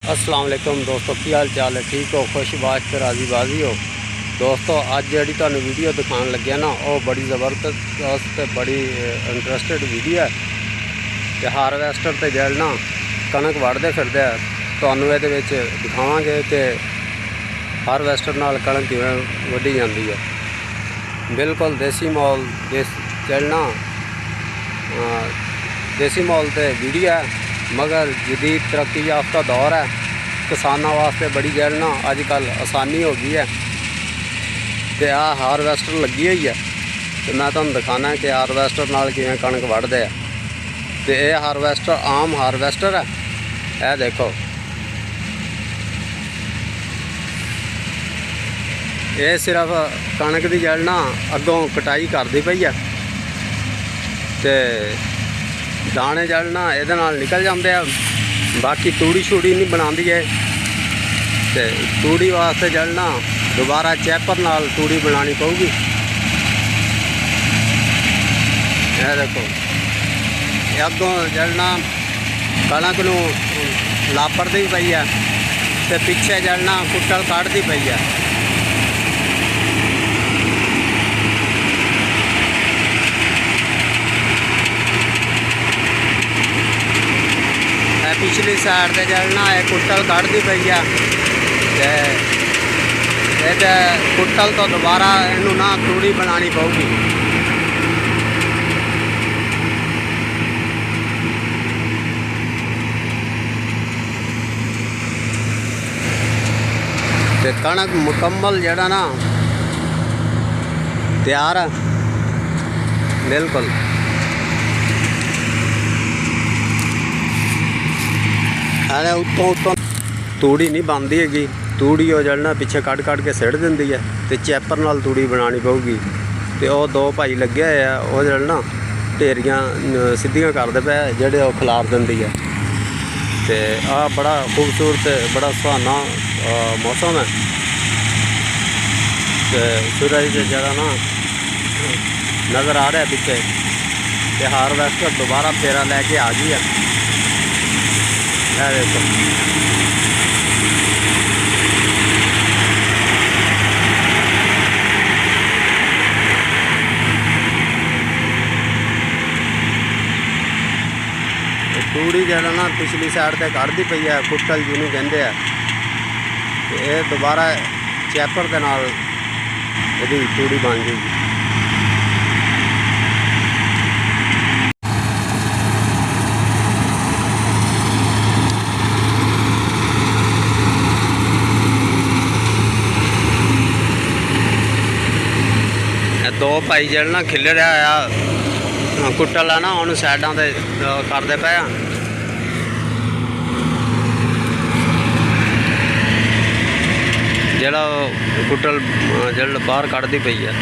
अस्सलाम वालेकुम दोस्तों, की हाल चाल है? ठीक हो, खुशबाश ते राजी बाजी हो? दोस्तों अज जी तुहानू वीडियो दिखाने लगे ना वो बड़ी ज़बरदस्त बड़ी इंटरस्टिड वीडियो है। तो हारवैस्टर ते जल ना कणक वढ़ते फिरदे तुहानू इहदे विच दिखावांगे कि हारवैस्टर नाल कणक किवें वड्ढी जांदी है। बिल्कुल देसी माहौल जलना देसी माहौल ते वीडियो है, मगर जदीद तरक्की याफ्ता दौर है। किसानों वास्ते बड़ी जलना अजकल आसानी हो गई है। तो आ हारवैस्टर लगी हुई है, तो मैं तुहानू दिखाना कि हारवैस्टर नाल किवें कणक वढ़दे आ। तो यह हारवैस्टर आम हारवैस्टर है। यह देखो, ये सिर्फ कणक की जलना अगों कटाई करती पई है। तो दाने जलना ये निकल जाते हैं, बाकी तूड़ी शूड़ी नहीं बनाती है। तो तूड़ी वास्ते जलना दोबारा चैपर नाल तूड़ी बनानी पऊगी। यह देखो, अगों जलना कणक नूं लापड़ती पई है, तो पिछे जलना कुट्टल कढ़ती पई है। पिछली साइड से जलना है कुट्टल कढ़ती पई है। कुट्टल तो दोबारा इनू ना तूड़ी बनानी पऊगी। ते कणक मुकम्मल जड़ा ना तैयार है बिल्कुल। उत्तों तूड़ी नहीं बनती हैगी, तूड़ी वो जलना पिछे कढ़ के सिट देंदी है। तो चैपर नाल तूड़ी बनानी पऊगी। तो वह दो भाई लगे हुए हैं, वो जलना ढेरियां सीधियां करते पे जेडे वो खिलार देंदी है। तो आ बड़ा खूबसूरत बड़ा सुहाना मौसम है। तो सूरज जरा ना नज़र आ रहा है पिछे। तो हारवैस्टर दोबारा फेरा लैके आ गई है। देखो, तूड़ी जरा ना पिछली साइड से कढ़ती पई है, कुट्टल जिन्होंने कहते हैं। तो ये दोबारा चैपर के नाल यदि तूड़ी बन जाएगी। दो भाई जलना खिल रहा है कुट्टल है ना, उन्होंने साइडों से करते पे। जड़ा कुट्टल जल बाहर कढ़ती पई है।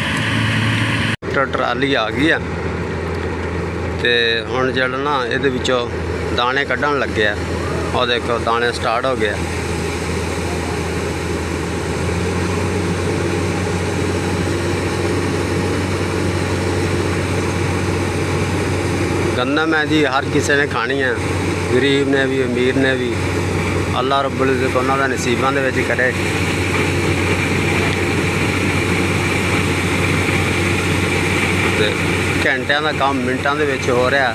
ट्राली आ गई है। तो हुण जलना ये दाने कढ़न लगे। और देखो दाने स्टार्ट हो गया। गंदम है जी, हर किसी ने खानी है, गरीब ने भी अमीर ने भी। अल्लाह रब्बुल इज़्ज़त उन्हां दे नसीबां दे विच करे। ते घंटियां दा काम मिनटां दे विच हो रहा।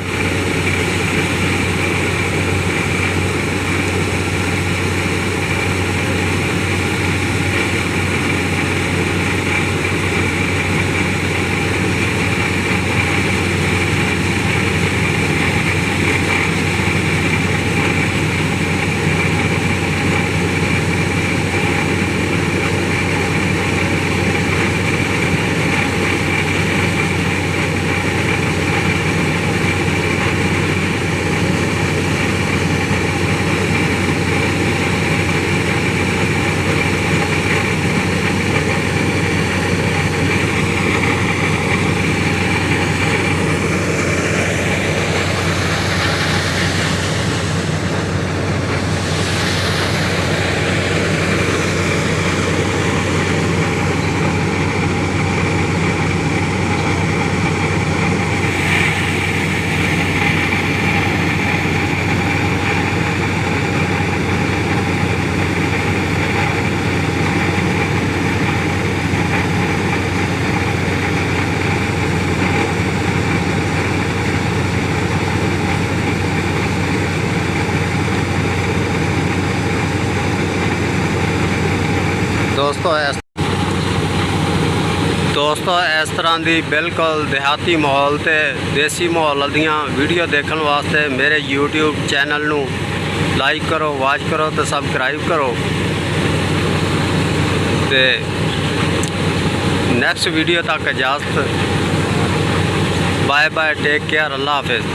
ਦੋਸਤੋ ਇਸ ਤਰ੍ਹਾਂ ਦੀ ਬਿਲਕੁਲ ਦਿਹਾਤੀ ਮਾਹੌਲ ਤੇ ਦੇਸੀ ਮਾਹੌਲ ਦੀਆਂ ਵੀਡੀਓ ਦੇਖਣ ਵਾਸਤੇ ਮੇਰੇ YouTube ਚੈਨਲ ਨੂੰ ਲਾਈਕ ਕਰੋ, ਵਾਚ ਕਰੋ ਤੇ ਸਬਸਕ੍ਰਾਈਬ ਕਰੋ। ਤੇ ਨੈਕਸਟ ਵੀਡੀਓ ਤੱਕ ਇਜਾਜ਼ਤ। ਬਾਏ ਬਾਏ, ਟੇਕ ਕੇਅਰ, ਅੱਲਾ ਹਾਫਿਜ਼।